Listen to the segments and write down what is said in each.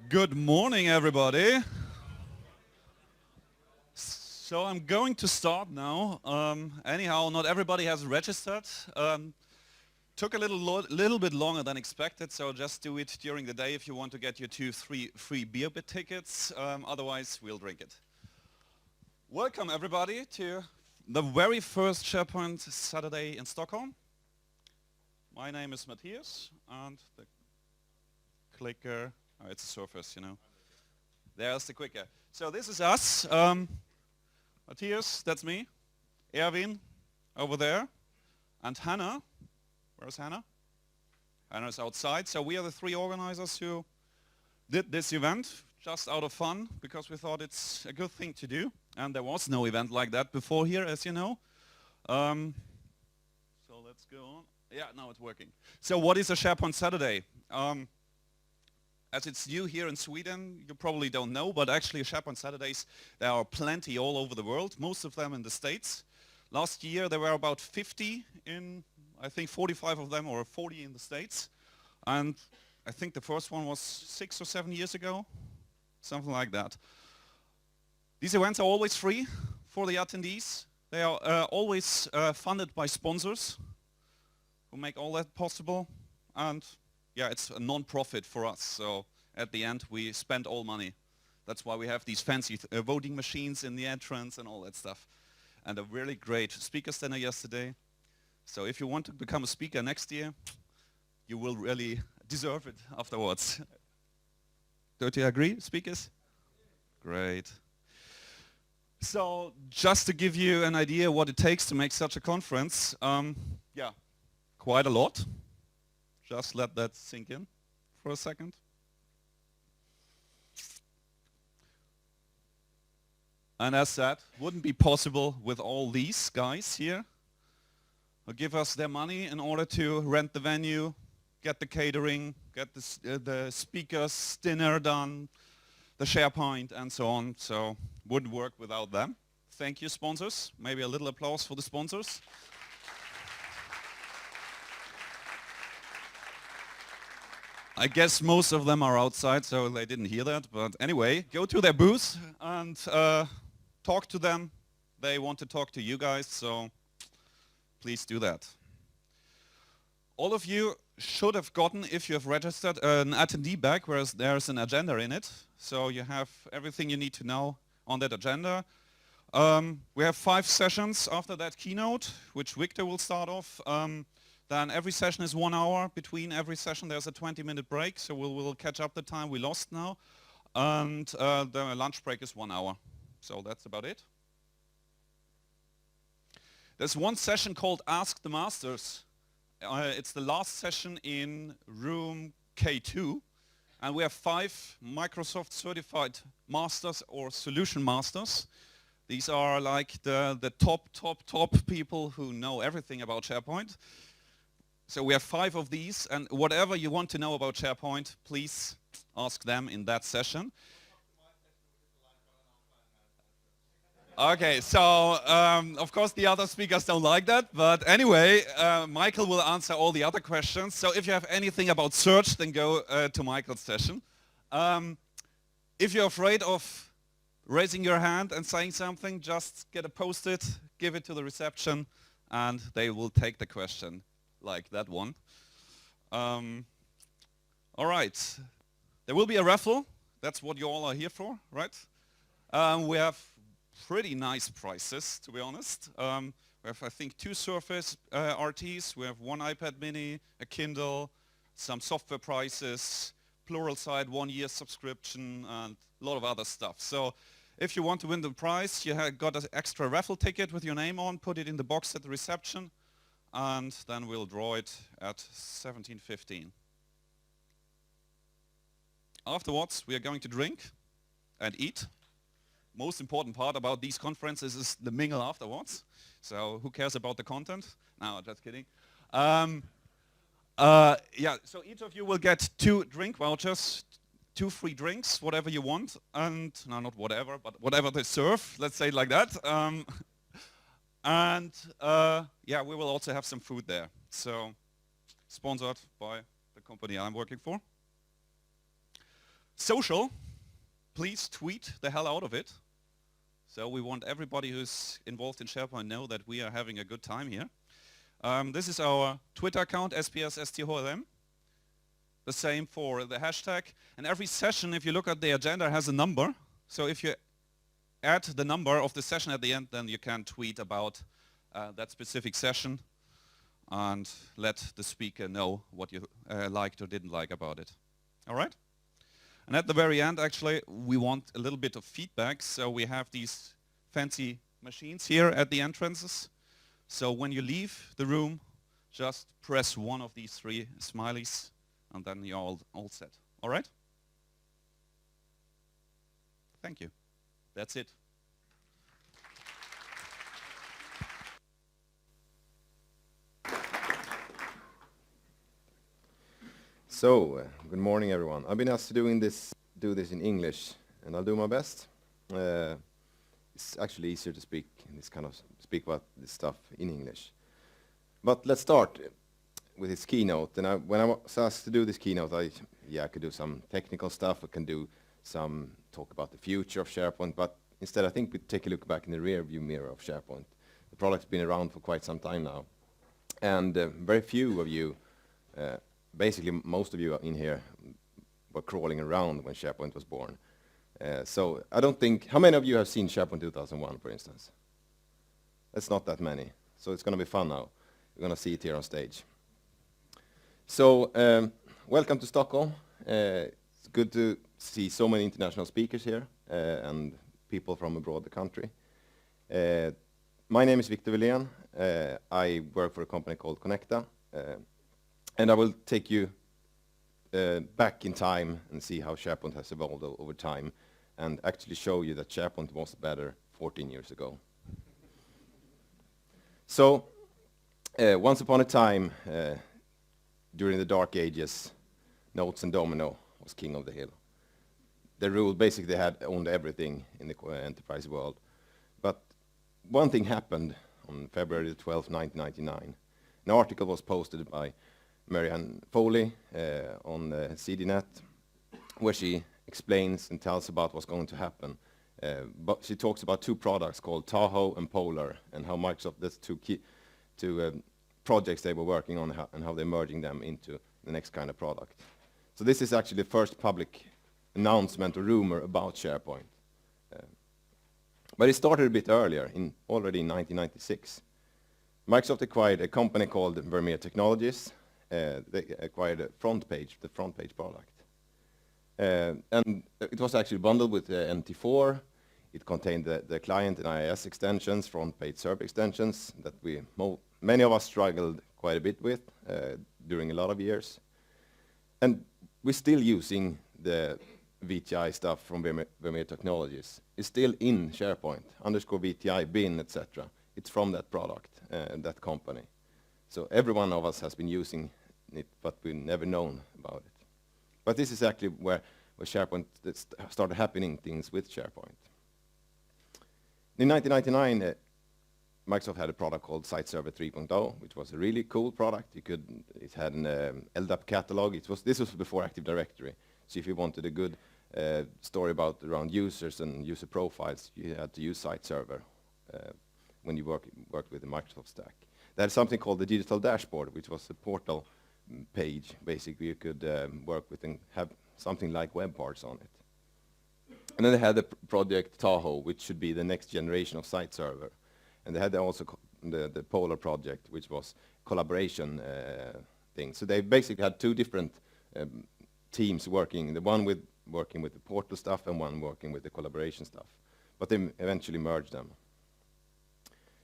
Good morning, everybody. So I'm going to start now. Anyhow, not everybody has registered. Took a little bit longer than expected, so just do it during the day if you want to get your 2-3 free beer bit tickets. Otherwise, we'll drink it. Welcome, everybody, to the very first SharePoint Saturday in Stockholm. My name is Matthias, and the clicker. Oh, it's a surface, you know. There's the clicker. So this is us. Matthias, that's me. Erwin, over there. And Hannah. Where's Hannah? Hannah's outside. So we are the three organizers who did this event just out of fun, because we thought it's a good thing to do. And there was no event like that before here, as you know. So let's go on. Yeah, now it's working. So what is a SharePoint Saturday? As it's new here in Sweden, you probably don't know, but actually SharePoint Saturdays, there are plenty all over the world, most of them in the States. Last year there were about 50 in, I think 45 of them, or 40 in the States. And I think the first one was 6 or 7 years ago, something like that. These events are always free for the attendees. They are always funded by sponsors who make all that possible. And yeah, it's a non-profit for us, so at the end we spend all money. That's why we have these fancy voting machines in the entrance and all that stuff. And a really great speaker center yesterday. So if you want to become a speaker next year, you will really deserve it afterwards. Don't you agree, speakers? Great. So just to give you an idea what it takes to make such a conference, yeah, quite a lot. Just let that sink in for a second. And as said, wouldn't be possible with all these guys here who give us their money in order to rent the venue, get the catering, get the speakers' dinner done, the SharePoint and so on. So wouldn't work without them. Thank you, sponsors. Maybe a little applause for the sponsors. I guess most of them are outside, so they didn't hear that. But anyway, go to their booth and talk to them. They want to talk to you guys, so please do that. All of you should have gotten, if you have registered, an attendee bag where there's an agenda in it. So you have everything you need to know on that agenda. We have 5 sessions after that keynote, which Wictor will start off. Then every session is 1 hour. Between every session there's a 20-minute break, so we'll catch up the time we lost now. And the lunch break is 1 hour. So that's about it. There's one session called Ask the Masters. It's the last session in room K2. And we have 5 Microsoft certified masters or solution masters. These are like the top people who know everything about SharePoint. So we have 5 of these, and whatever you want to know about SharePoint, please ask them in that session. Okay, so of course the other speakers don't like that, but anyway, Michael will answer all the other questions. So if you have anything about search, then go to Michael's session. If you're afraid of raising your hand and saying something, just get a post-it, give it to the reception, and they will take the question. Like that one. All right. There will be a raffle. That's what you all are here for, right? We have pretty nice prizes, to be honest. We have, I think, 2 Surface RTs. We have 1 iPad mini, a Kindle, some software prizes, Pluralsight 1-year subscription, and a lot of other stuff. So if you want to win the prize, you have got an extra raffle ticket with your name on. Put it in the box at the reception. And then we'll draw it at 17:15. Afterwards, we are going to drink and eat. Most important part about these conferences is the mingle afterwards. So who cares about the content? No, just kidding. Yeah, so each of you will get 2 drink vouchers, 2 free drinks, whatever you want. And, no, not whatever, but whatever they serve, let's say it like that. And yeah, we will also have some food there. So, sponsored by the company I'm working for. Social, please tweet the hell out of it. So we want everybody who's involved in SharePoint know that we are having a good time here. This is our Twitter account, SPS Stockholm. The same for the hashtag. And every session, if you look at the agenda, has a number. So if you add the number of the session at the end, then you can tweet about that specific session and let the speaker know what you liked or didn't like about it. All right? And at the very end, actually, we want a little bit of feedback. So we have these fancy machines here at the entrances. So when you leave the room, just press one of these 3 smileys, and then you're all set. All right? Thank you. That's it. So, good morning, everyone. I've been asked to do this in English, and I'll do my best. It's actually easier to speak about this stuff in English. But let's start with this keynote. And when I was asked to do this keynote, I could do some technical stuff. I can do some talk about the future of SharePoint. But instead, I think we take a look back in the rear-view mirror of SharePoint. The product's been around for quite some time now, and very few of you. Basically, most of you in here were crawling around when SharePoint was born. So I don't think, how many of you have seen SharePoint 2001, for instance? That's not that many. So it's going to be fun now. We're going to see it here on stage. So welcome to Stockholm. It's good to see so many international speakers here and people from abroad the country. My name is Wictor Wilén. I work for a company called Connecta. And I will take you back in time and see how SharePoint has evolved over time, and actually show you that SharePoint was better 14 years ago. So, once upon a time, during the dark ages, Notes and Domino was king of the hill. They ruled, basically owned everything in the enterprise world. But one thing happened on February 12, 1999. An article was posted by Marianne Foley on CDNet, where she explains and tells about what's going to happen. But she talks about 2 products called Tahoe and Polar, and how Microsoft, that's two projects they were working on, and how they're merging them into the next kind of product. So this is actually the first public announcement or rumor about SharePoint. But it started a bit earlier, already in 1996. Microsoft acquired a company called Vermeer Technologies. They acquired the front page product. And it was actually bundled with NT4. It contained the client and IIS extensions, front page server extensions, that many of us struggled quite a bit with during a lot of years. And we're still using the VTI stuff from Vermeer Technologies. It's still in SharePoint, _VTI, bin, etc. It's from that product, that company. So every one of us has been using it, but we've never known about it. But this is actually where SharePoint started happening things with SharePoint. In 1999, Microsoft had a product called Site Server 3.0, which was a really cool product. It had an LDAP catalog. This was before Active Directory. So if you wanted a good story around users and user profiles, you had to use Site Server when you worked with the Microsoft stack. They had something called the Digital Dashboard, which was a portal page. Basically, you could work with and have something like web parts on it. And then they had the project Tahoe, which should be the next generation of Site Server. And they had also the Polar project, which was collaboration thing. So they basically had 2 different teams working, the one working with the portal stuff and one working with the collaboration stuff. But they eventually merged them.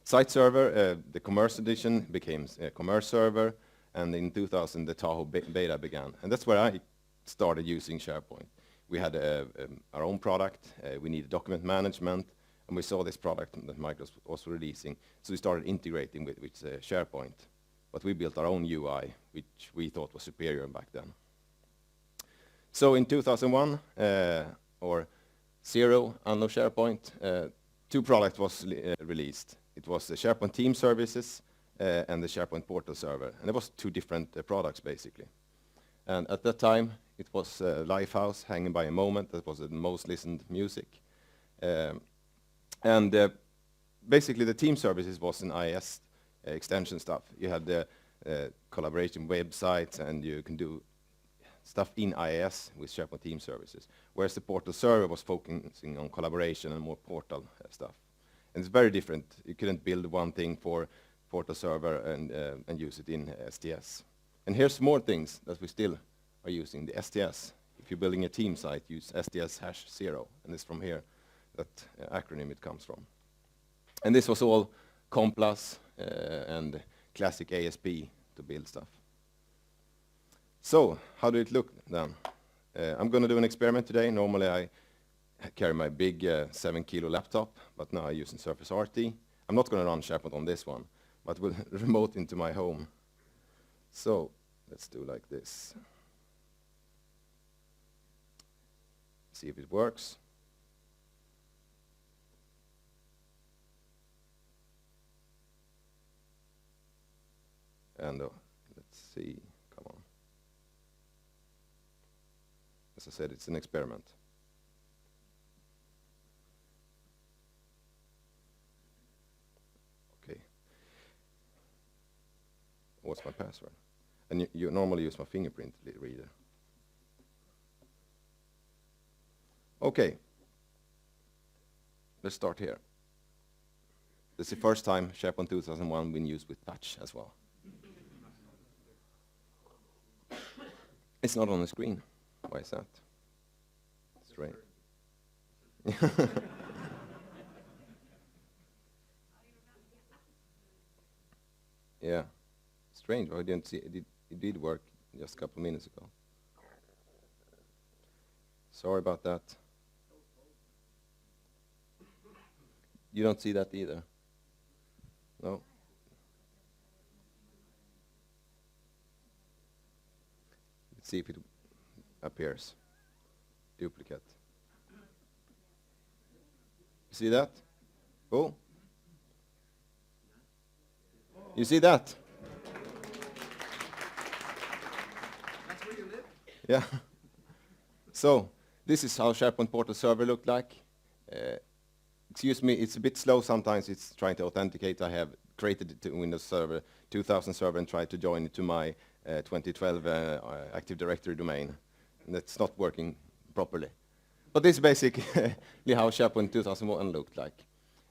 Site Server, the Commerce Edition, became Commerce Server, and in 2000 the Tahoe beta began. And that's where I started using SharePoint. We had our own product, we needed document management, and we saw this product that Microsoft was releasing, so we started integrating with SharePoint. But we built our own UI, which we thought was superior back then. So in 2001, or 0, Anno SharePoint, 2 products was released. It was the SharePoint Team Services and the SharePoint Portal Server. And it was 2 different products, basically. And at that time, It was Lifehouse, Hanging by a Moment. That was the most listened music. Basically, the team services was an IIS extension stuff. You had the collaboration websites, and you can do stuff in IIS with SharePoint team services, whereas the portal server was focusing on collaboration and more portal stuff. And it's very different. You couldn't build one thing for portal server and use it in STS. And here's more things that we still are using, the STS. If you're building a team site, use STS-0, and it's from here that acronym it comes from. And this was all Complas and classic ASP to build stuff. So, how did it look then? I'm going to do an experiment today. Normally I carry my big 7-kilo laptop, but now I'm using Surface RT. I'm not going to run SharePoint on this one, but we'll remote into my home. So, let's do like this. See if it works. And let's see, come on. As I said, it's an experiment. Okay. What's my password? And you normally use my fingerprint reader. Okay. Let's start here. This is the first time SharePoint 2001 been used with touch as well. It's not on the screen. Why is that? Strange. Yeah. Strange. I didn't see it. It did work just a couple of minutes ago. Sorry about that. You don't see that either? No? Let's see if it appears. Duplicate. See that? Oh. You see that? That's where you live? Yeah. So, this is how SharePoint Portal Server looked like. Excuse me, it's a bit slow sometimes. It's trying to authenticate. I have created it to Windows Server 2000 server and tried to join it to my 2012 Active Directory domain. And that's not working properly. But this is basically how SharePoint 2001 looked like.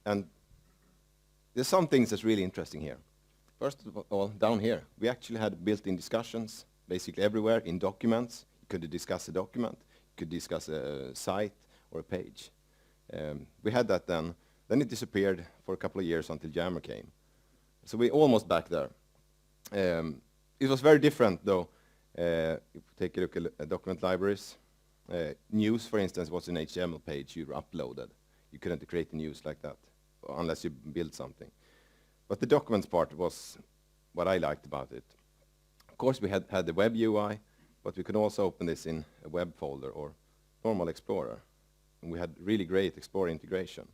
And there's some things that's really interesting here. First of all, down here, we actually had built-in discussions basically everywhere in documents. You could discuss a document, you could discuss a site or a page. We had that then. Then it disappeared for a couple of years until Jammer came. So we're almost back there. It was very different, though. If we take a look at document libraries, news, for instance, was an HTML page you uploaded. You couldn't create news like that unless you build something. But the documents part was what I liked about it. Of course, we had the web UI, but we could also open this in a web folder or normal Explorer. And we had really great Explorer integration.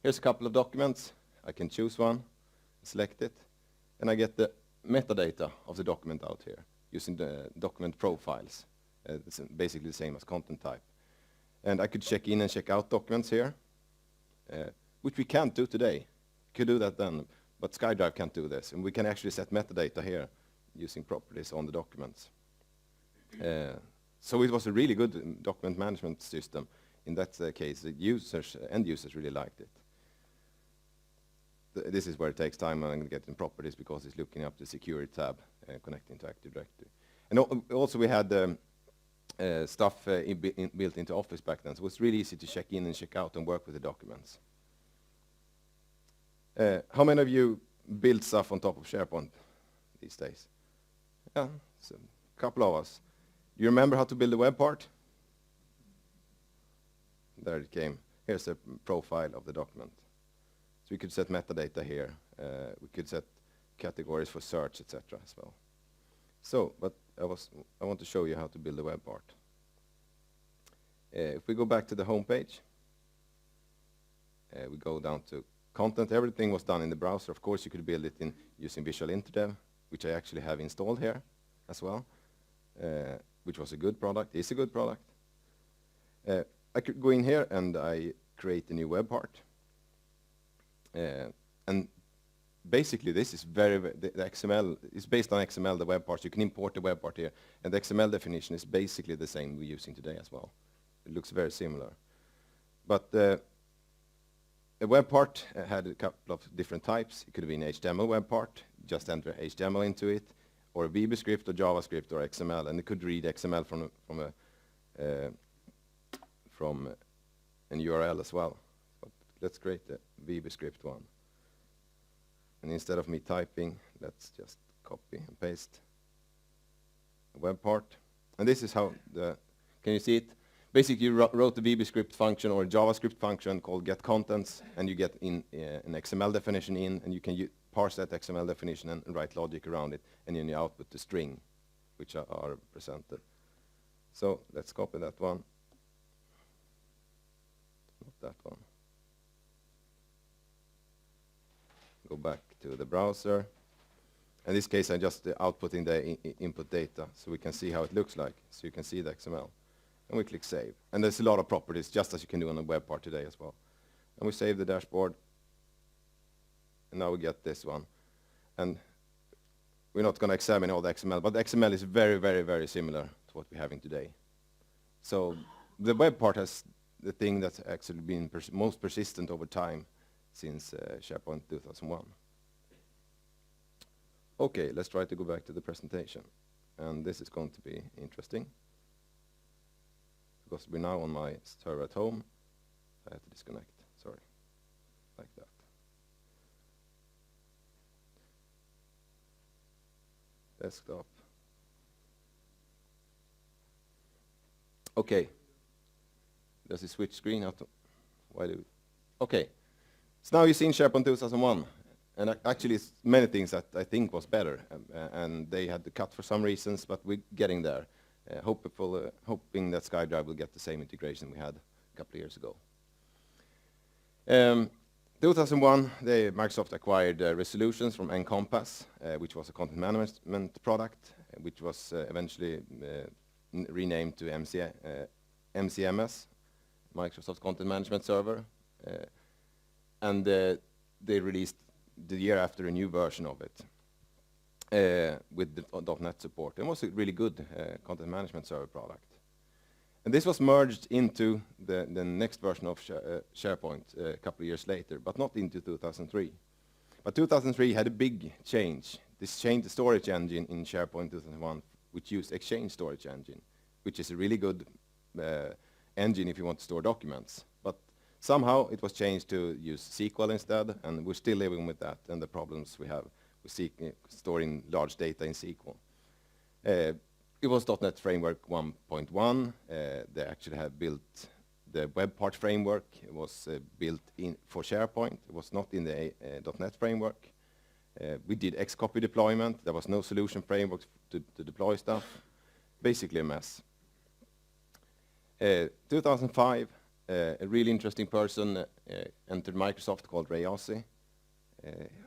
Here's a couple of documents. I can choose one, select it, and I get the metadata of the document out here using the document profiles. It's basically the same as content type. And I could check in and check out documents here, which we can't do today. Could do that then, but SkyDrive can't do this. And we can actually set metadata here using properties on the documents. So it was a really good document management system. In that case, the end users really liked it. This is where it takes time and getting properties because it's looking up the security tab connecting to Active Directory. And also we had stuff built into Office back then, so it was really easy to check in and check out and work with the documents. How many of you build stuff on top of SharePoint these days? Yeah, so a couple of us. Do you remember how to build the web part? There it came. Here's a profile of the document. So we could set metadata here. We could set categories for search, etc. as well. So, but I want to show you how to build the web part. If we go back to the home page, we go down to content. Everything was done in the browser. Of course, you could build it using Visual InterDev, which I actually have installed here as well. which was a good product, is a good product. I could go in here and I create a new web part. And basically this is the XML is based on XML, the web parts. You can import the web part here. And the XML definition is basically the same we're using today as well. It looks very similar. But a web part had a couple of different types. It could have been an HTML web part, just enter HTML into it, or a VB script or JavaScript or XML, and it could read XML from an URL as well. But let's create the VB script one. And instead of me typing, let's just copy and paste the web part. And this is how can you see it? Basically, you wrote the VB script function or a JavaScript function called getContents, and you get in an XML definition in, and you can parse that XML definition and write logic around it, and then you output the string, which are presented. So let's copy that one. Not that one. Go back to the browser. In this case, I'm just outputting the input data, so we can see how it looks like. So you can see the XML. And we click Save. And there's a lot of properties, just as you can do on the web part today as well. And we save the dashboard. And now we get this one. And we're not going to examine all the XML, but the XML is very, very, very similar to what we're having today. So the web part has the thing that's actually been most persistent over time since SharePoint 2001. Okay, let's try to go back to the presentation. And this is going to be interesting, because we're now on my server at home. I have to disconnect, sorry, like that. Desktop. Okay. Does it switch screen? Why do we? Okay. So now you've seen SharePoint 2001. And actually, it's many things that I think was better. And they had to cut for some reasons, but we're getting there. Hoping that SkyDrive will get the same integration we had a couple of years ago. 2001, Microsoft acquired Resolutions from Encompass, which was a content management product, which was eventually renamed to MCMS, Microsoft Content Management Server. And they released the year after a new version of it with the .NET support. It was a really good content management server product. And this was merged into the next version of SharePoint a couple of years later, but not into 2003. But 2003 had a big change. This changed the storage engine in SharePoint 2001, which used Exchange Storage Engine, which is a really good engine if you want to store documents. But somehow it was changed to use SQL instead, and we're still living with that and the problems we have with storing large data in SQL. It was .NET Framework 1.1. They actually have built the web part framework. It was built in for SharePoint. It was not in the .NET framework. We did Xcopy deployment. There was no solution framework to deploy stuff. Basically a mess. 2005, a really interesting person entered Microsoft called Ray Ossie,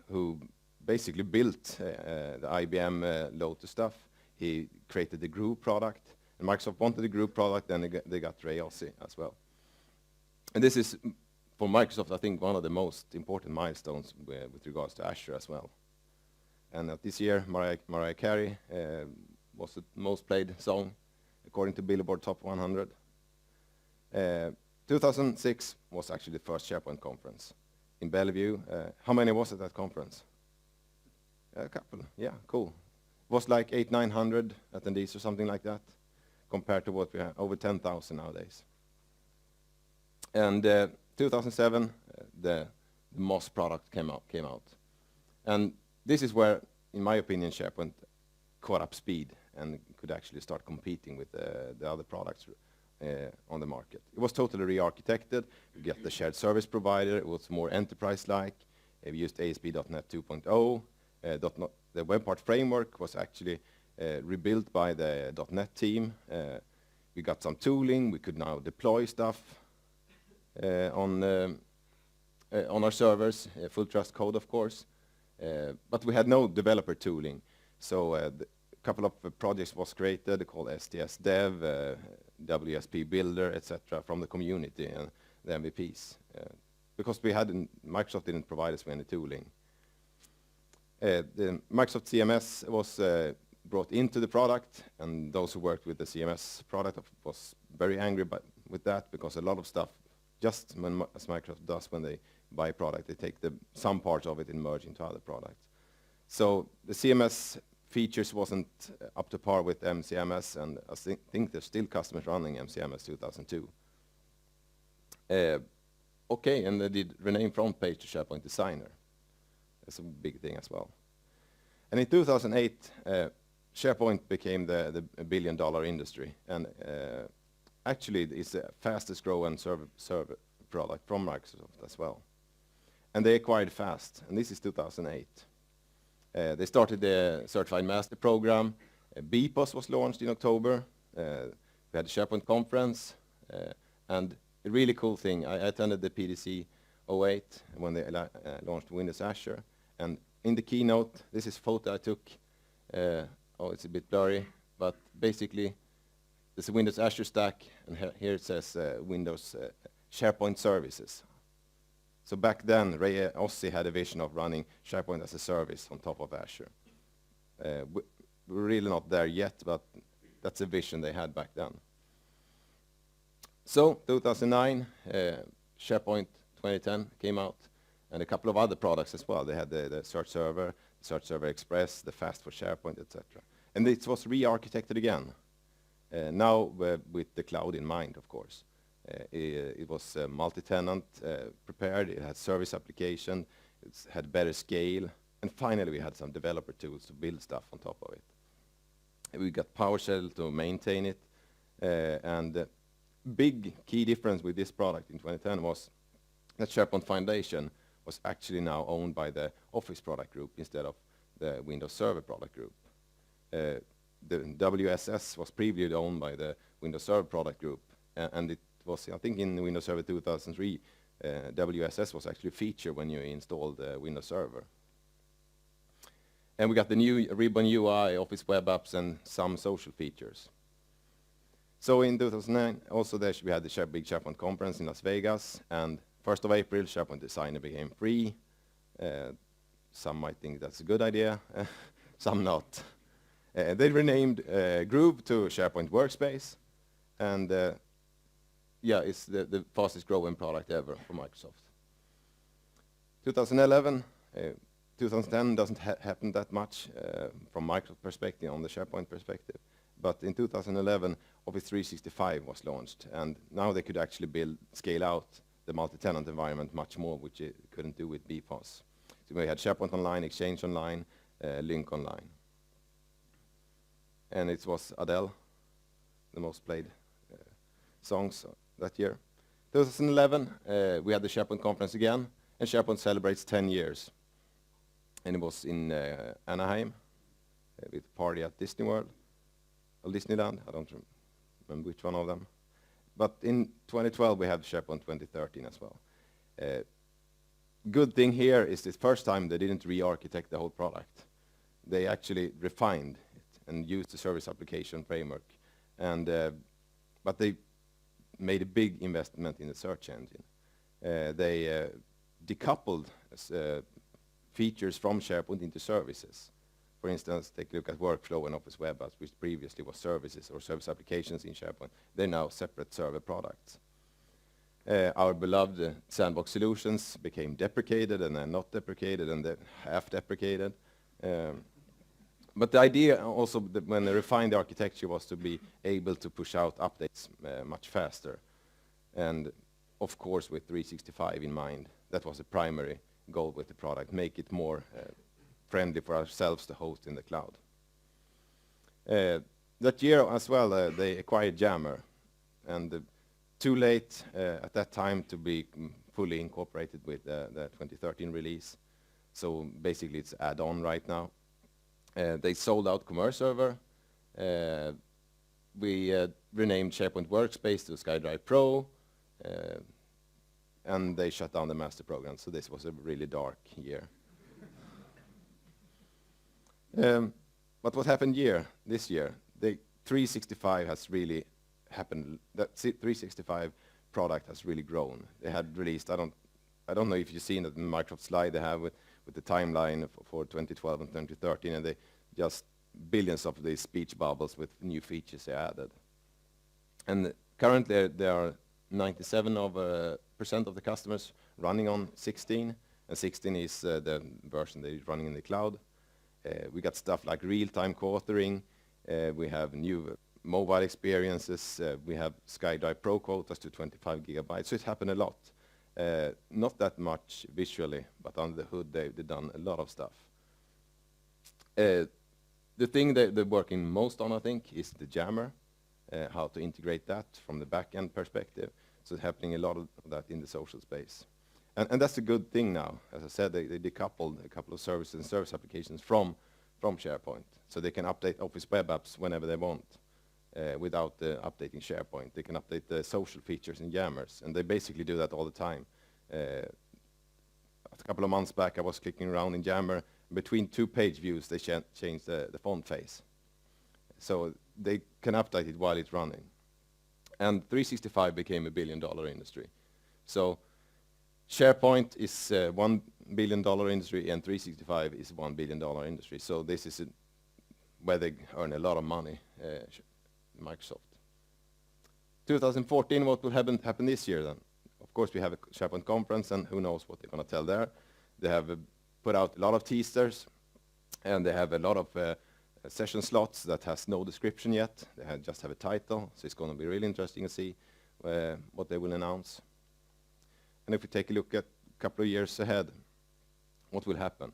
who basically built the IBM Lotus stuff. He created the Groove product, and Microsoft wanted the Groove product, and they got Ray Ossie as well. And this is, for Microsoft, I think one of the most important milestones with regards to Azure as well. And this year, Mariah Carey was the most played song, according to Billboard Top 100. 2006 was actually the first SharePoint conference in Bellevue. How many was at that conference? A couple, yeah, cool. It was like 800-900 attendees or something like that, compared to what we have, over 10,000 nowadays. And 2007, the MOS product came out. And this is where, in my opinion, SharePoint caught up speed and could actually start competing with the other products on the market. It was totally re-architected. You get the shared service provider. It was more enterprise-like. We used ASP.NET 2.0. The web part framework was actually rebuilt by the .NET team. We got some tooling. We could now deploy stuff on our servers, full trust code, of course. But we had no developer tooling. So a couple of projects was created called STS Dev, WSP Builder, etc. from the community and the MVPs. Because Microsoft didn't provide us with any tooling. The Microsoft CMS was brought into the product, and those who worked with the CMS product was very angry with that, because a lot of stuff, just as Microsoft does when they buy a product, they take some parts of it and merge into other products. So the CMS features wasn't up to par with MCMS, and I think there's still customers running MCMS 2002. Okay, and they did rename front page to SharePoint Designer. That's a big thing as well. And in 2008, SharePoint became the billion-dollar industry, and actually it's the fastest growing server product from Microsoft as well. And they acquired fast, and this is 2008. They started the Certified Master Program. BPOS was launched in October. We had the SharePoint conference, and a really cool thing, I attended the PDC 08 when they launched Windows Azure, and in the keynote, this is a photo I took. Oh, it's a bit blurry, but basically, there's a Windows Azure stack, and here it says Windows SharePoint Services. So back then, Ray Ossi had a vision of running SharePoint as a service on top of Azure. We're really not there yet, but that's a vision they had back then. So 2009, SharePoint 2010 came out, and a couple of other products as well. They had the Search Server, Search Server Express, the Fast for SharePoint, etc. And it was re-architected again, now with the cloud in mind, of course. It was multi-tenant prepared, it had service application, it had better scale, and finally we had some developer tools to build stuff on top of it. And we got PowerShell to maintain it, and big key difference with this product in 2010 was that SharePoint Foundation was actually now owned by the Office product group instead of the Windows Server product group. The WSS was previously owned by the Windows Server product group, and it was, I think in Windows Server 2003, WSS was actually a feature when you installed Windows Server. And we got the new Ribbon UI, Office Web Apps, and some social features. So in 2009, also there we had the big SharePoint conference in Las Vegas, and 1st of April, SharePoint Designer became free. Some might think that's a good idea, some not. They renamed Groove to SharePoint Workspace, and yeah, it's the fastest growing product ever for Microsoft. 2011, 2010 doesn't happen that much from Microsoft perspective, on the SharePoint perspective. But in 2011, Office 365 was launched, and now they could actually scale out the multi-tenant environment much more, which it couldn't do with BPOS. So we had SharePoint Online, Exchange Online, Lync Online. And it was Adele, the most played songs that year. 2011, we had the SharePoint conference again, and SharePoint celebrates 10 years. And it was in Anaheim, with a party at Disney World, or Disneyland, I don't remember which one of them. But in 2012, we had SharePoint 2013 as well. Good thing here is the first time they didn't re-architect the whole product. They actually refined it and used the service application framework. And but they made a big investment in the search engine. They decoupled features from SharePoint into services. For instance, take a look at Workflow and Office Web Apps, which previously was services or service applications in SharePoint. They're now separate server products. Our beloved sandbox solutions became deprecated, and then not deprecated, and then half deprecated. But the idea also, when they refined the architecture, was to be able to push out updates much faster. And of course, with 365 in mind, that was the primary goal with the product, make it more friendly for ourselves to host in the cloud. That year as well, they acquired Jammer, and too late at that time to be fully incorporated with the 2013 release. So basically it's add-on right now. They sold out Commerce Server. We renamed SharePoint Workspace to SkyDrive Pro, and they shut down the master program, so this was a really dark year. but what happened this year, the 365 has really happened. That 365 product has really grown. They had released, I don't know if you've seen it in the Microsoft slide they have with the timeline for 2012 and 2013, and they just billions of these speech bubbles with new features they added. And currently there are 97% of the customers running on 16, and 16 is the version that is running in the cloud. We got stuff like real-time co-authoring. We have new mobile experiences. We have SkyDrive Pro quotas to 25 gigabytes. So it happened a lot. Not that much visually, but under the hood they've done a lot of stuff. The thing that they're working most on, I think, is the jammer, how to integrate that from the back-end perspective. So it's happening a lot of that in the social space. And that's a good thing now. As I said, they decoupled a couple of services and service applications from SharePoint. So they can update Office web apps whenever they want without updating SharePoint. They can update the social features in jammers, and they basically do that all the time. A couple of months back, I was clicking around in Jammer. Between two page views, they changed the font face. So they can update it while it's running. And 365 became a $1 billion industry. So SharePoint is $1 billion industry, and 365 is $1 billion industry. So this is where they earn a lot of money, Microsoft. 2014, what will happen this year then? Of course, we have a SharePoint conference, and who knows what they're going to tell there. They have put out a lot of teasers, and they have a lot of session slots that has no description yet. They just have a title, so it's going to be really interesting to see what they will announce. And if we take a look at a couple of years ahead, what will happen?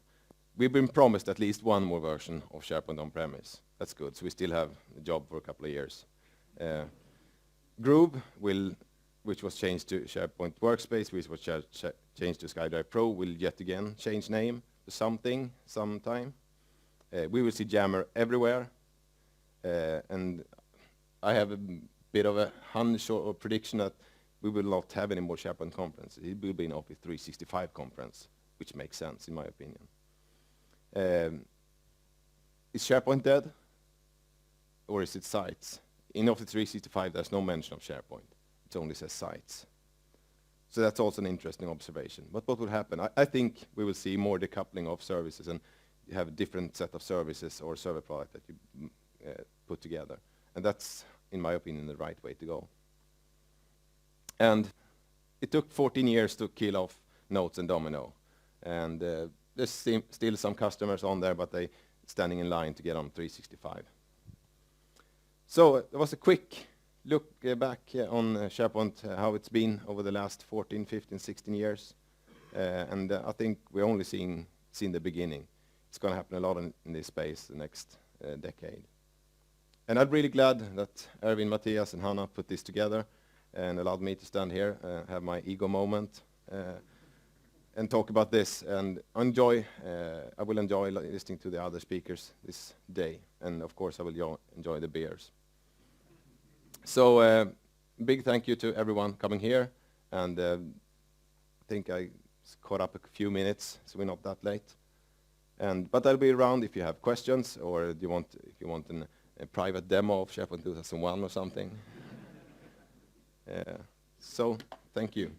We've been promised at least one more version of SharePoint on-premise. That's good, so we still have a job for a couple of years. Groove, which was changed to SharePoint Workspace, which was changed to SkyDrive Pro, will yet again change name to something, sometime. We will see Jammer everywhere, and I have a bit of a hunch or prediction that we will not have any more SharePoint conferences. It will be an Office 365 conference, which makes sense in my opinion. Is SharePoint dead, or is it sites? In Office 365, there's no mention of SharePoint. It only says sites. So that's also an interesting observation. But what will happen? I think we will see more decoupling of services, and you have a different set of services or server product that you put together. And that's, in my opinion, the right way to go. And it took 14 years to kill off Notes and Domino. And there's still some customers on there, but they're standing in line to get on 365. So it was a quick look back on SharePoint, how it's been over the last 14, 15, 16 years. And I think we're only seen the beginning. It's going to happen a lot in this space the next decade. And I'm really glad that Erwin, Matthias, and Hanna put this together and allowed me to stand here, have my ego moment, and talk about this. And I will enjoy listening to the other speakers this day. And of course, I will enjoy the beers. So big thank you to everyone coming here. And I think I caught up a few minutes, so we're not that late. But I'll be around if you have questions, or if you want a private demo of SharePoint 2001 or something. So thank you.